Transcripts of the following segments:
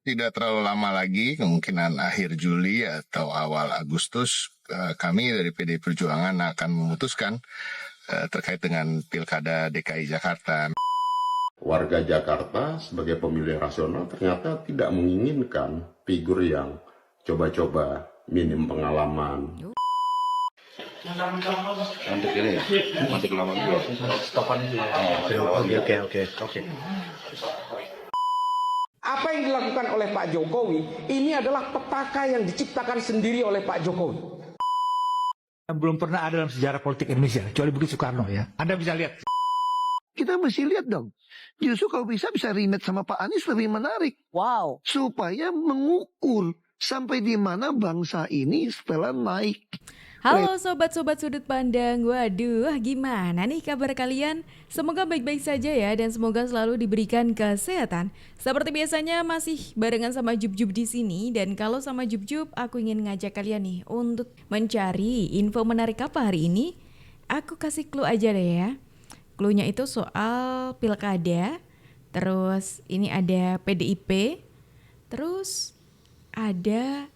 Tidak terlalu lama lagi, kemungkinan akhir Juli atau awal Agustus, kami dari PDI Perjuangan akan memutuskan terkait dengan Pilkada DKI Jakarta. Warga Jakarta sebagai pemilih rasional ternyata tidak menginginkan figur yang coba-coba, minim pengalaman. Untuk ini ya, untuk lama dulu. Stopan itu ya. Oke. Apa yang dilakukan oleh Pak Jokowi ini adalah petaka yang diciptakan sendiri oleh Pak Jokowi. Belum pernah ada dalam sejarah politik Indonesia, kecuali Budi Soekarno ya. Anda bisa lihat. Kita mesti lihat dong. Justru kalau bisa rematch sama Pak Anies lebih menarik. Wow. Supaya mengukur sampai di mana bangsa ini setelah naik. Halo sobat-sobat sudut pandang, waduh gimana nih kabar kalian? Semoga baik-baik saja ya dan semoga selalu diberikan kesehatan. Seperti biasanya masih barengan sama Jub-Jub di sini dan kalau sama Jub-Jub aku ingin ngajak kalian nih untuk mencari info menarik apa hari ini. Aku kasih clue aja deh ya. Clue-nya itu soal pilkada, terus ini ada PDIP, terus ada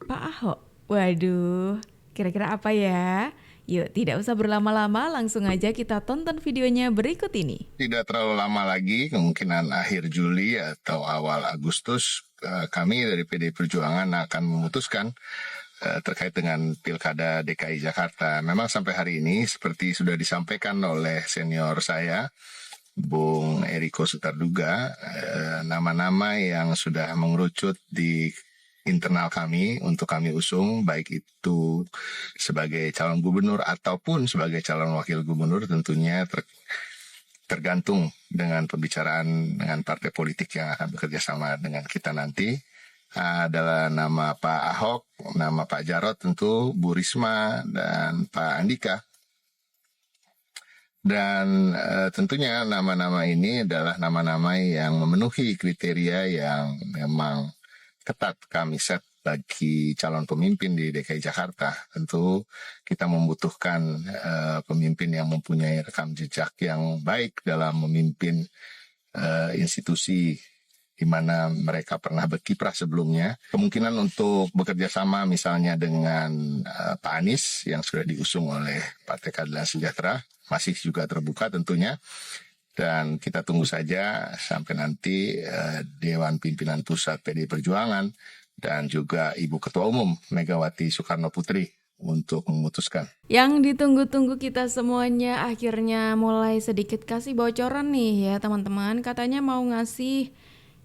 Pak Ahok. Waduh. Kira-kira apa ya? Yuk tidak usah berlama-lama, langsung aja kita tonton videonya berikut ini. Tidak terlalu lama lagi, kemungkinan akhir Juli atau awal Agustus, kami dari PDI Perjuangan akan memutuskan terkait dengan Pilkada DKI Jakarta. Memang sampai hari ini, seperti sudah disampaikan oleh senior saya, Bung Eriko Sutarduga, nama-nama yang sudah mengerucut di internal kami untuk kami usung, baik itu sebagai calon gubernur ataupun sebagai calon wakil gubernur, tentunya tergantung dengan pembicaraan dengan partai politik yang akan bekerja sama dengan kita nanti. Adalah nama Pak Ahok, nama Pak Jarod tentu, Bu Risma, dan Pak Andika. Dan tentunya nama-nama ini adalah nama-nama yang memenuhi kriteria yang memang ketat kami set bagi calon pemimpin di DKI Jakarta. Tentu kita membutuhkan pemimpin yang mempunyai rekam jejak yang baik dalam memimpin institusi di mana mereka pernah berkiprah sebelumnya. Kemungkinan untuk bekerja sama misalnya dengan Pak Anies yang sudah diusung oleh Partai Keadilan Sejahtera masih juga terbuka tentunya. Dan kita tunggu saja sampai nanti Dewan Pimpinan Pusat PDI Perjuangan dan juga Ibu Ketua Umum Megawati Soekarno Putri untuk memutuskan. Yang ditunggu-tunggu kita semuanya akhirnya mulai sedikit kasih bocoran nih ya teman-teman. Katanya mau ngasih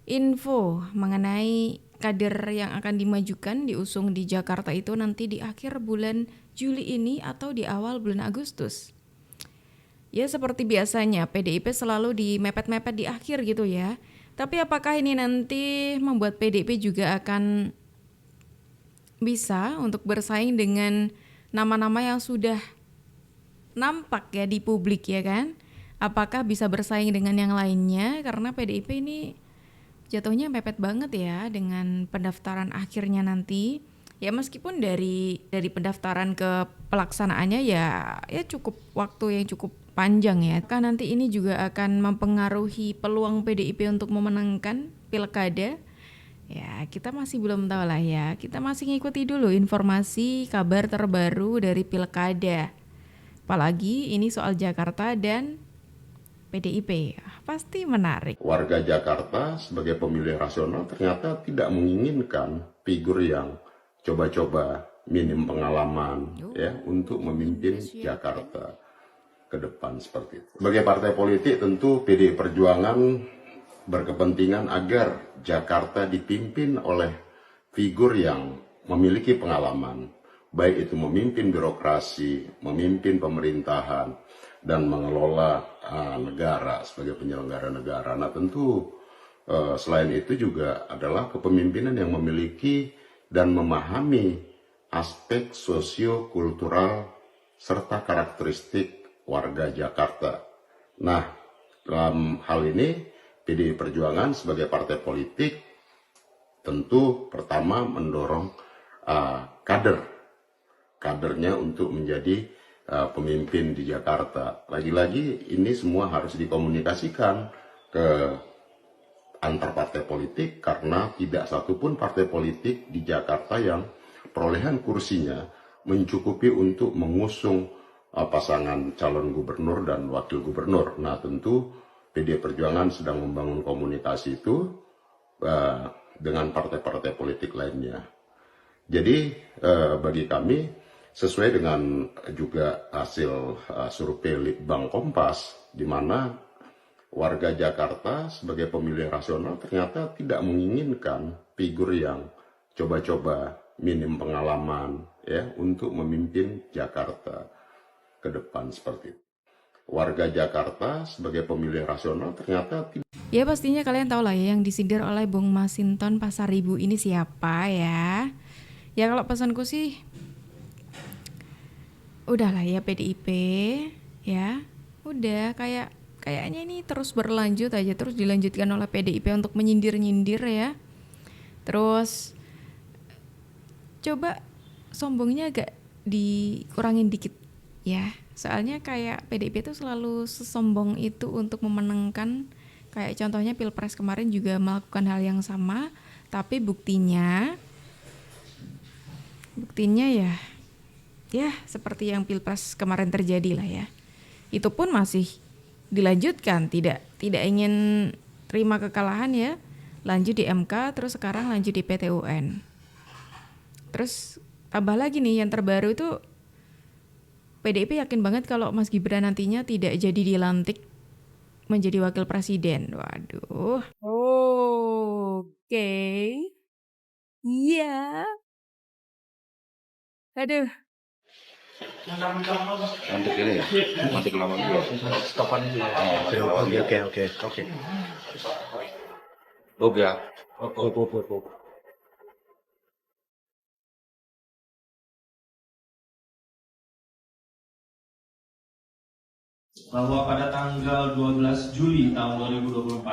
info mengenai kader yang akan dimajukan diusung di Jakarta itu nanti di akhir bulan Juli ini atau di awal bulan Agustus. Ya seperti biasanya PDIP selalu di mepet-mepet di akhir gitu ya. Tapi apakah ini nanti membuat PDIP juga akan bisa untuk bersaing dengan nama-nama yang sudah nampak ya di publik ya kan? Apakah bisa bersaing dengan yang lainnya? Karena PDIP ini jatuhnya mepet banget ya dengan pendaftaran akhirnya nanti. Ya meskipun dari pendaftaran ke pelaksanaannya ya cukup waktu yang cukup panjang ya. Kan nanti ini juga akan mempengaruhi peluang PDIP untuk memenangkan pilkada. Ya kita masih belum tahu lah ya. Kita masih ngikuti dulu informasi kabar terbaru dari pilkada. Apalagi ini soal Jakarta dan PDIP. Pasti menarik. Warga Jakarta sebagai pemilih rasional ternyata tidak menginginkan figur yang coba-coba, minim pengalaman ya untuk memimpin Jakarta ke depan seperti itu. Sebagai partai politik tentu PDI Perjuangan berkepentingan agar Jakarta dipimpin oleh figur yang memiliki pengalaman, baik itu memimpin birokrasi, memimpin pemerintahan, dan mengelola negara sebagai penyelenggara negara. Nah tentu selain itu juga adalah kepemimpinan yang memiliki dan memahami aspek sosio-kultural serta karakteristik warga Jakarta. Nah, dalam hal ini PDI Perjuangan sebagai partai politik tentu pertama mendorong kadernya untuk menjadi pemimpin di Jakarta. Lagi-lagi ini semua harus dikomunikasikan ke antar partai politik karena tidak satupun partai politik di Jakarta yang perolehan kursinya mencukupi untuk mengusung pasangan calon gubernur dan wakil gubernur. Nah, tentu PDI Perjuangan sedang membangun komunikasi itu dengan partai-partai politik lainnya. Jadi bagi kami sesuai dengan juga hasil survei Litbang Kompas, di mana warga Jakarta sebagai pemilih rasional ternyata tidak menginginkan figur yang coba-coba minim pengalaman ya untuk memimpin Jakarta ke depan seperti itu. Warga Jakarta sebagai pemilih rasional ternyata tidak. Ya pastinya kalian tahu lah ya yang disindir oleh Bung Masinton Pasaribu ini siapa ya. Ya kalau pesanku sih udahlah ya PDIP ya. Udah kayaknya ini terus berlanjut aja, terus dilanjutkan oleh PDIP untuk menyindir-nyindir ya. Terus coba sombongnya agak dikurangin dikit ya. Soalnya kayak PDIP itu selalu sesombong itu untuk memenangkan, kayak contohnya Pilpres kemarin juga melakukan hal yang sama, tapi buktinya ya seperti yang Pilpres kemarin terjadi lah ya. Itu pun masih dilanjutkan, tidak ingin terima kekalahan ya, lanjut di MK, terus sekarang lanjut di PT UN. Terus tambah lagi nih yang terbaru itu PDIP yakin banget kalau Mas Gibran nantinya tidak jadi dilantik menjadi wakil presiden. Waduh. Oke. Iya. Aduh. Nanti ini ya, nanti lama dulu. Stopan itu ya. Oke. Bob ya. Bob. Bahwa pada tanggal 12 Juli tahun 2024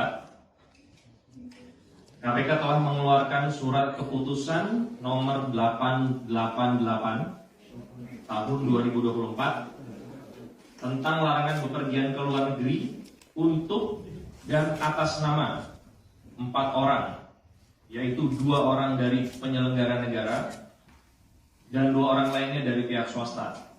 KPK telah mengeluarkan surat keputusan nomor 888 tahun 2024 tentang larangan bepergian ke luar negeri untuk dan atas nama 4 orang, yaitu 2 orang dari penyelenggara negara dan 2 orang lainnya dari pihak swasta.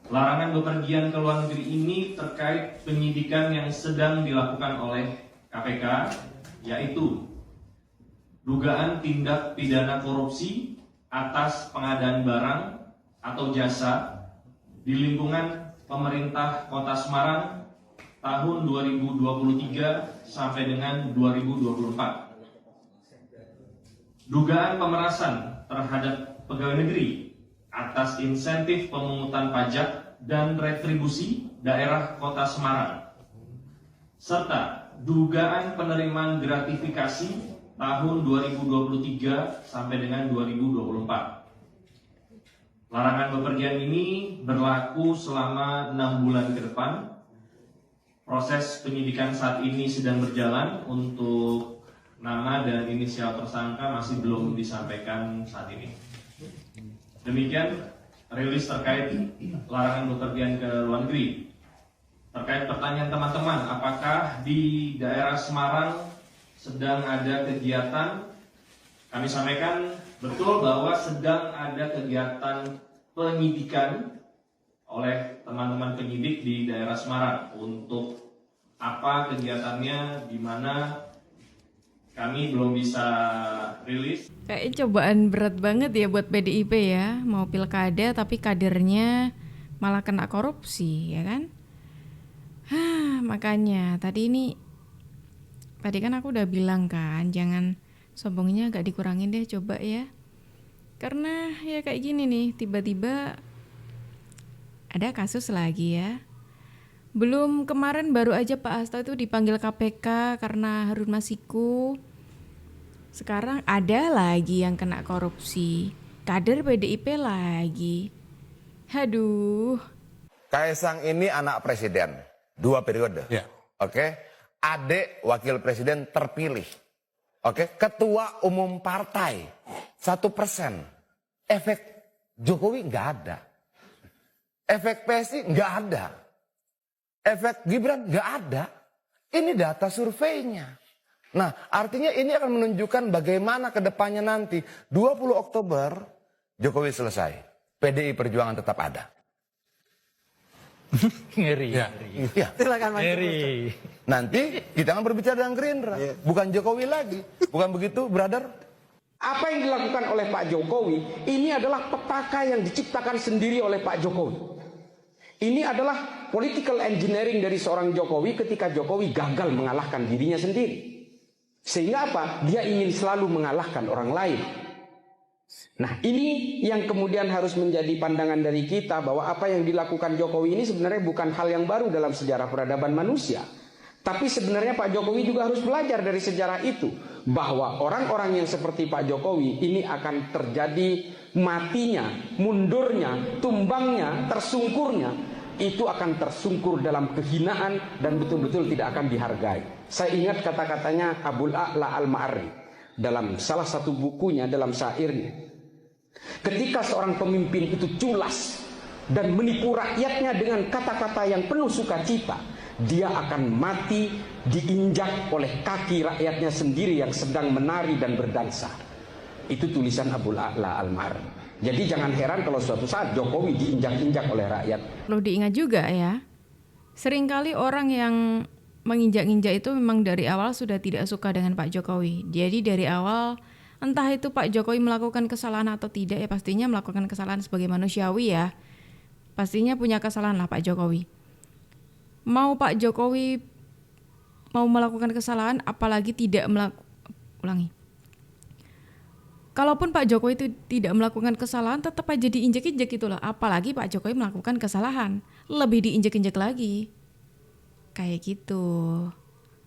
Larangan bepergian ke luar negeri ini terkait penyidikan yang sedang dilakukan oleh KPK, yaitu dugaan tindak pidana korupsi atas pengadaan barang atau jasa di lingkungan pemerintah Kota Semarang tahun 2023 sampai dengan 2024. Dugaan pemerasan terhadap pegawai negeri atas insentif pemungutan pajak dan retribusi daerah Kota Semarang, serta dugaan penerimaan gratifikasi tahun 2023 sampai dengan 2024. Larangan bepergian ini berlaku selama 6 bulan ke depan. Proses penyidikan saat ini sedang berjalan. Untuk nama dan inisial tersangka masih belum disampaikan saat ini. Demikian rilis terkait larangan bepergian ke luar negeri. Terkait pertanyaan teman-teman, apakah di daerah Semarang sedang ada kegiatan? Kami sampaikan betul bahwa sedang ada kegiatan penyidikan oleh teman-teman penyidik di daerah Semarang. Untuk apa kegiatannya, di mana kami belum bisa rilis. Kayak cobaan berat banget ya buat PDIP ya, mau pilkada tapi kadernya malah kena korupsi ya kan. Makanya tadi kan aku udah bilang kan, jangan sombongnya agak dikurangin deh coba ya. Karena ya kayak gini nih, tiba-tiba ada kasus lagi ya. Belum kemarin baru aja Pak Hasto itu dipanggil KPK karena Harun Masiku. Sekarang ada lagi yang kena korupsi. Kader PDIP lagi. Aduh. Kaisang ini anak presiden 2 periode. Ya. Oke. Adik wakil presiden terpilih. Oke. Ketua umum partai 1%. Efek Jokowi nggak ada. Efek PSI nggak ada. Efek Gibran nggak ada. Ini data surveinya. Nah, artinya ini akan menunjukkan bagaimana ke depannya nanti. 20 Oktober, Jokowi selesai. PDI Perjuangan tetap ada. Ngeri. Ya. Silakan Mas. Ngeri. Nanti kita akan berbicara dengan Gerindra. Bukan Jokowi lagi. Bukan begitu, brother? Apa yang dilakukan oleh Pak Jokowi ini adalah petaka yang diciptakan sendiri oleh Pak Jokowi. Ini adalah political engineering dari seorang Jokowi ketika Jokowi gagal mengalahkan dirinya sendiri. Sehingga apa? Dia ingin selalu mengalahkan orang lain. Nah, ini yang kemudian harus menjadi pandangan dari kita bahwa apa yang dilakukan Jokowi ini sebenarnya bukan hal yang baru dalam sejarah peradaban manusia. Tapi sebenarnya Pak Jokowi juga harus belajar dari sejarah itu. Bahwa orang-orang yang seperti Pak Jokowi ini akan terjadi matinya, mundurnya, tumbangnya, tersungkurnya. Itu akan tersungkur dalam kehinaan dan betul-betul tidak akan dihargai. Saya ingat kata-katanya Abul A'la Al-Ma'arri dalam salah satu bukunya, dalam syairnya. Ketika seorang pemimpin itu culas dan menipu rakyatnya dengan kata-kata yang penuh sukacita, dia akan mati diinjak oleh kaki rakyatnya sendiri yang sedang menari dan berdansa. Itu tulisan Abul A'la Al-Ma'arri. Jadi jangan heran kalau suatu saat Jokowi diinjak-injak oleh rakyat. Perlu diingat juga ya, seringkali orang yang menginjak-injak itu memang dari awal sudah tidak suka dengan Pak Jokowi. Jadi dari awal, entah itu Pak Jokowi melakukan kesalahan atau tidak, ya pastinya melakukan kesalahan sebagai manusiawi ya. Pastinya punya kesalahan lah Pak Jokowi. Mau Pak Jokowi mau melakukan kesalahan, apalagi tidak ulangi. Kalaupun Pak Jokowi itu tidak melakukan kesalahan, tetap aja diinjek-injek gitu loh. Apalagi Pak Jokowi melakukan kesalahan, lebih diinjek-injek lagi. Kayak gitu.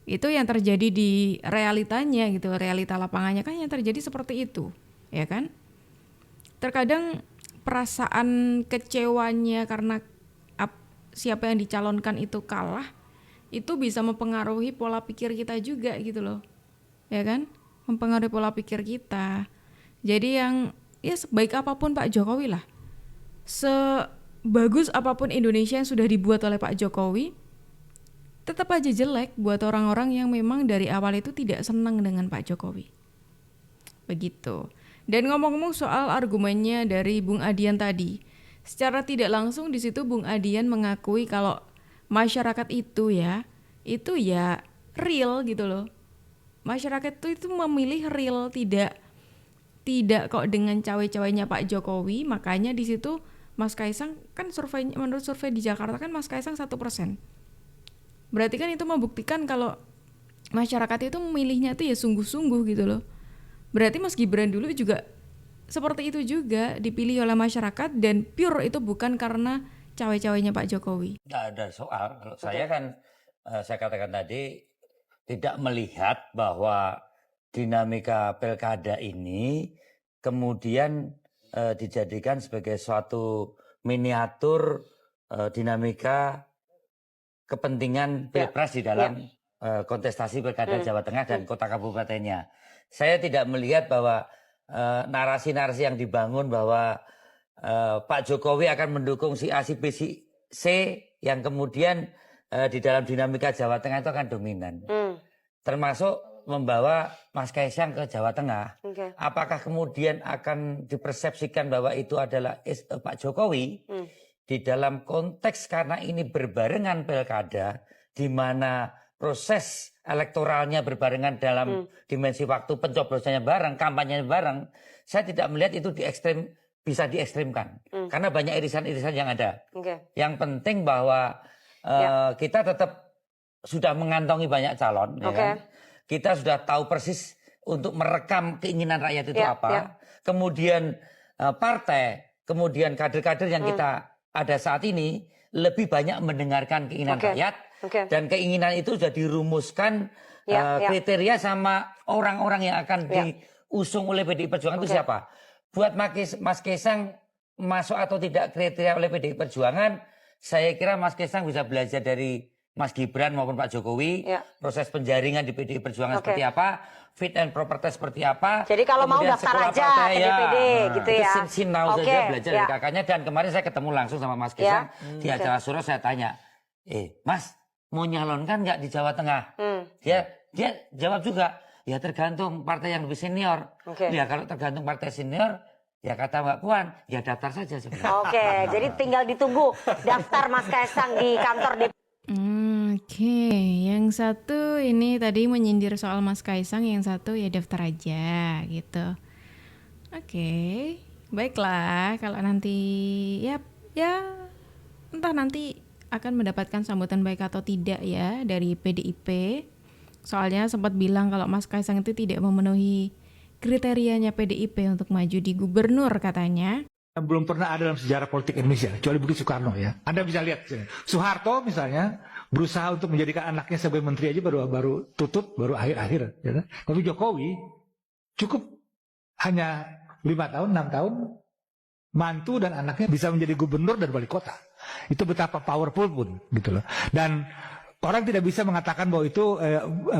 Itu yang terjadi di realitanya gitu, realita lapangannya kan yang terjadi seperti itu, ya kan? Terkadang perasaan kecewanya karena siapa yang dicalonkan itu kalah, itu bisa mempengaruhi pola pikir kita juga gitu loh. Ya kan? Mempengaruhi pola pikir kita. Jadi yang ya sebaik apapun Pak Jokowi lah, sebagus apapun Indonesia yang sudah dibuat oleh Pak Jokowi, tetap aja jelek buat orang-orang yang memang dari awal itu tidak senang dengan Pak Jokowi. Begitu. Dan ngomong-ngomong soal argumennya dari Bung Adian tadi, secara tidak langsung di situ Bung Adian mengakui kalau masyarakat itu ya real gitu loh. Masyarakat itu memilih real, tidak kok dengan cawe-cawenya Pak Jokowi. Makanya di situ Mas Kaisang kan menurut survei di Jakarta kan Mas Kaisang 1%. Berarti kan itu membuktikan kalau masyarakat itu memilihnya itu ya sungguh-sungguh gitu loh. Berarti Mas Gibran dulu juga seperti itu juga, dipilih oleh masyarakat dan pure itu bukan karena cawe-cawenya Pak Jokowi. Tidak ada soal. Kalau saya kan saya katakan tadi tidak melihat bahwa dinamika pilkada ini kemudian dijadikan sebagai suatu miniatur dinamika kepentingan pilpres di dalam kontestasi pilkada Jawa Tengah dan kota kabupatennya. Saya tidak melihat bahwa narasi-narasi yang dibangun bahwa Pak Jokowi akan mendukung si A, si B, si C yang kemudian di dalam dinamika Jawa Tengah itu akan dominan. Termasuk membawa Mas Kaisang ke Jawa Tengah. Apakah kemudian akan dipersepsikan bahwa itu adalah Pak Jokowi di dalam konteks karena ini berbarengan pilkada di mana proses elektoralnya berbarengan dalam dimensi waktu, pencoblosannya bareng, kampanyenya bareng. Saya tidak melihat itu bisa diekstrimkan karena banyak irisan-irisan yang ada. Yang penting bahwa kita tetap sudah mengantongi banyak calon, ya kan? Kita sudah tahu persis untuk merekam keinginan rakyat itu apa. Kemudian partai, kemudian kader-kader yang kita ada saat ini lebih banyak mendengarkan keinginan rakyat. Dan keinginan itu sudah dirumuskan kriteria sama orang-orang yang akan diusung oleh PDI Perjuangan itu siapa. Buat Mas Kaisang masuk atau tidak kriteria oleh PDI Perjuangan, saya kira Mas Kaisang bisa belajar dari Mas Gibran maupun Pak Jokowi, proses penjaringan di PDI Perjuangan seperti apa, fit and proper test seperti apa. Jadi kalau mau daftar aja ke DPD gitu ya. Itu sinau saja belajar dari kakaknya. Dan kemarin saya ketemu langsung sama Mas Kaisang di acara Suro, saya tanya, Mas mau nyalonkan nggak di Jawa Tengah? Dia dia jawab juga, ya tergantung partai yang lebih senior. Ya kalau tergantung partai senior, ya kata Mbak Puan, ya daftar saja sebenarnya. Oke, jadi tinggal ditunggu daftar Mas Kaisang di kantor DPD. Oke, yang satu ini tadi menyindir soal Mas Kaisang, yang satu ya daftar aja gitu. Oke, baiklah kalau nanti ya entah nanti akan mendapatkan sambutan baik atau tidak ya dari PDIP. Soalnya sempat bilang kalau Mas Kaisang itu tidak memenuhi kriterianya PDIP untuk maju di gubernur katanya. Yang belum pernah ada dalam sejarah politik Indonesia, kecuali Budi Soekarno ya. Anda bisa lihat, Soeharto misalnya berusaha untuk menjadikan anaknya sebagai menteri aja baru tutup, baru akhir-akhir. Ya. Tapi Jokowi cukup hanya 5 tahun, 6 tahun, mantu dan anaknya bisa menjadi gubernur dan wali kota. Itu betapa powerful pun gitu loh. Dan orang tidak bisa mengatakan bahwa itu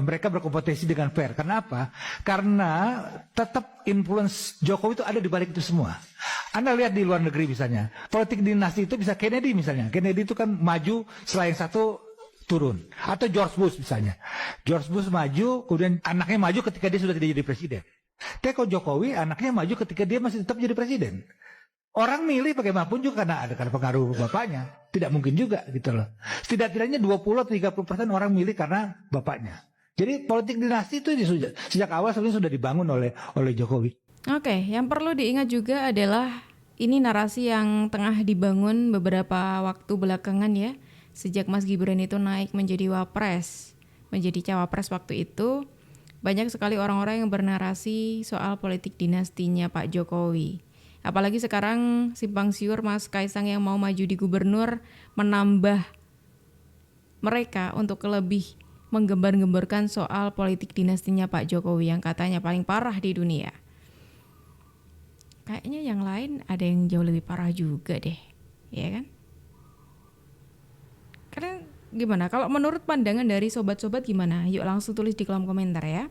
mereka berkompetisi dengan fair. Kenapa? Karena tetap influence Jokowi itu ada di balik itu semua. Anda lihat di luar negeri misalnya, politik dinasti itu bisa Kennedy misalnya. Kennedy itu kan maju setelah yang satu turun. Atau George Bush misalnya. George Bush maju, kemudian anaknya maju ketika dia sudah tidak jadi presiden. Tapi kalau Jokowi, anaknya maju ketika dia masih tetap jadi presiden. Orang milih bagaimanapun juga karena pengaruh bapaknya. Tidak mungkin juga gitu loh. Setidak-tidaknya 20-30% orang milih karena bapaknya. Jadi politik dinasti itu sejak awal sebenarnya sudah dibangun oleh Jokowi. Oke, yang perlu diingat juga adalah ini narasi yang tengah dibangun beberapa waktu belakangan ya. Sejak Mas Gibran itu naik menjadi wapres, menjadi cawapres waktu itu, banyak sekali orang-orang yang bernarasi soal politik dinastinya Pak Jokowi. Apalagi sekarang simpang siur Mas Kaisang yang mau maju di gubernur menambah mereka untuk lebih menggembar-gemborkan soal politik dinastinya Pak Jokowi yang katanya paling parah di dunia. Kayaknya yang lain ada yang jauh lebih parah juga deh, ya kan? Karena gimana? Kalau menurut pandangan dari sobat-sobat gimana? Yuk langsung tulis di kolom komentar ya.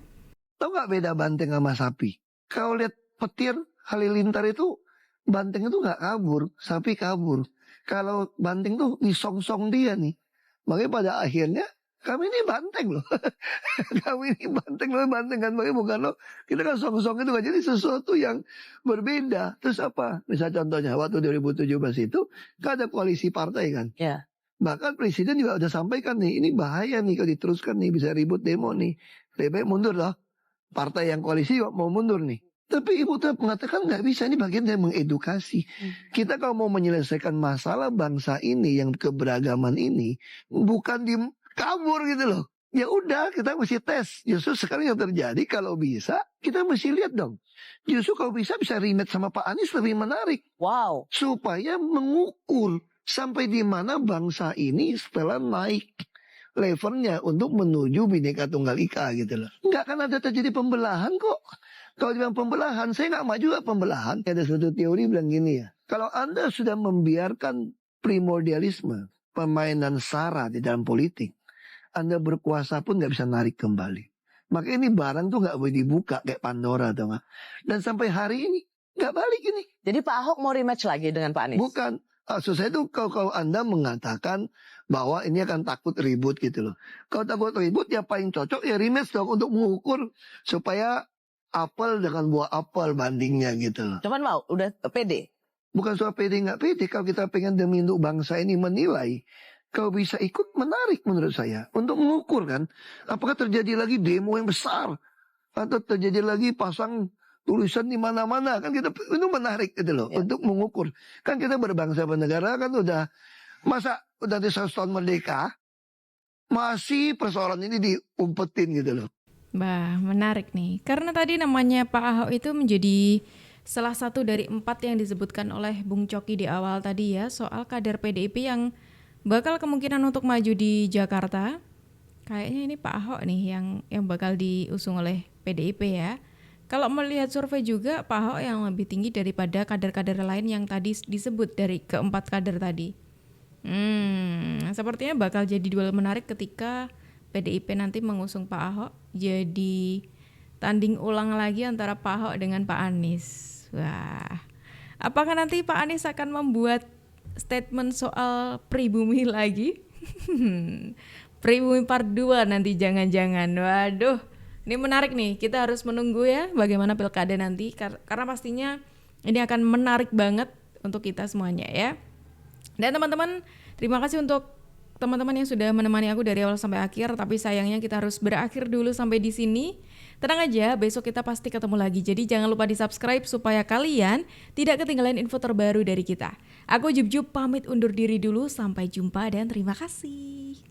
Tahu nggak beda banteng sama sapi? Kalau lihat petir Halilintar itu banteng itu nggak kabur, sapi kabur. Kalau banteng tuh disong-song dia nih. Makanya pada akhirnya kami ini banteng loh. Kami ini banteng loh, banteng kan bagi bukan loh. Kita kan song-song itu kan jadi sesuatu yang berbeda. Terus apa? Misal contohnya waktu 2017 itu kan ada koalisi partai kan. Ya. Bahkan presiden juga udah sampaikan nih, ini bahaya nih kalau diteruskan nih bisa ribut demo nih. Lebih baik mundur loh. Partai yang koalisi juga mau mundur nih. Tapi ibu tetap mengatakan nggak bisa, ini bagian dari mengedukasi. Kita kalau mau menyelesaikan masalah bangsa ini yang keberagaman ini bukan di kabur gitu loh. Ya udah kita mesti tes. Justru sekarang yang terjadi kalau bisa kita mesti lihat dong. Justru kalau bisa rematch sama Pak Anies lebih menarik. Wow. Supaya mengukur sampai di mana bangsa ini setelah naik levelnya untuk menuju Bhinneka Tunggal Ika gitu loh. Nggak akan ada terjadi pembelahan kok. Kalau dibilang pembelahan, saya nggak maju juga pembelahan. Ada suatu teori bilang gini ya. Kalau Anda sudah membiarkan primordialisme, permainan SARA di dalam politik, Anda berkuasa pun nggak bisa narik kembali. Maka ini barang tuh nggak boleh dibuka kayak Pandora atau nggak. Dan sampai hari ini nggak balik ini. Jadi Pak Ahok mau rematch lagi dengan Pak Anies? Bukan. Maksud saya itu kalau Anda mengatakan bahwa ini akan takut ribut gitu loh. Kalau takut ribut ya paling cocok ya rematch dong untuk mengukur supaya apel dengan buah apel bandingnya gitu loh. Cuman mau, udah pede? Bukan soal pede nggak pede. Kalau kita pengen demi untuk bangsa ini menilai, kalau bisa ikut menarik menurut saya. Untuk mengukur kan, apakah terjadi lagi demo yang besar. Atau terjadi lagi pasang tulisan di mana-mana. Kan kita itu menarik gitu loh. Ya. Untuk mengukur. Kan kita berbangsa bernegara kan udah, masa udah di 100 tahun merdeka, masih persoalan ini diumpetin gitu loh. Bah, menarik nih. Karena tadi namanya Pak Ahok itu menjadi salah satu dari 4 yang disebutkan oleh Bung Coki di awal tadi ya, soal kader PDIP yang bakal kemungkinan untuk maju di Jakarta. Kayaknya ini Pak Ahok nih yang bakal diusung oleh PDIP ya. Kalau melihat survei juga Pak Ahok yang lebih tinggi daripada kader-kader lain yang tadi disebut dari keempat kader tadi. Sepertinya bakal jadi duel menarik ketika PDIP nanti mengusung Pak Ahok, jadi tanding ulang lagi antara Pak Ahok dengan Pak Anies. Wah, apakah nanti Pak Anies akan membuat statement soal pribumi lagi? Pribumi part 2 nanti jangan-jangan. Waduh, ini menarik nih. Kita harus menunggu ya bagaimana pilkada nanti karena pastinya ini akan menarik banget untuk kita semuanya ya. Dan teman-teman, terima kasih untuk teman-teman yang sudah menemani aku dari awal sampai akhir, tapi sayangnya kita harus berakhir dulu sampai di sini. Tenang aja, besok kita pasti ketemu lagi. Jadi jangan lupa di-subscribe supaya kalian tidak ketinggalan info terbaru dari kita. Aku Jub pamit undur diri dulu, sampai jumpa dan terima kasih.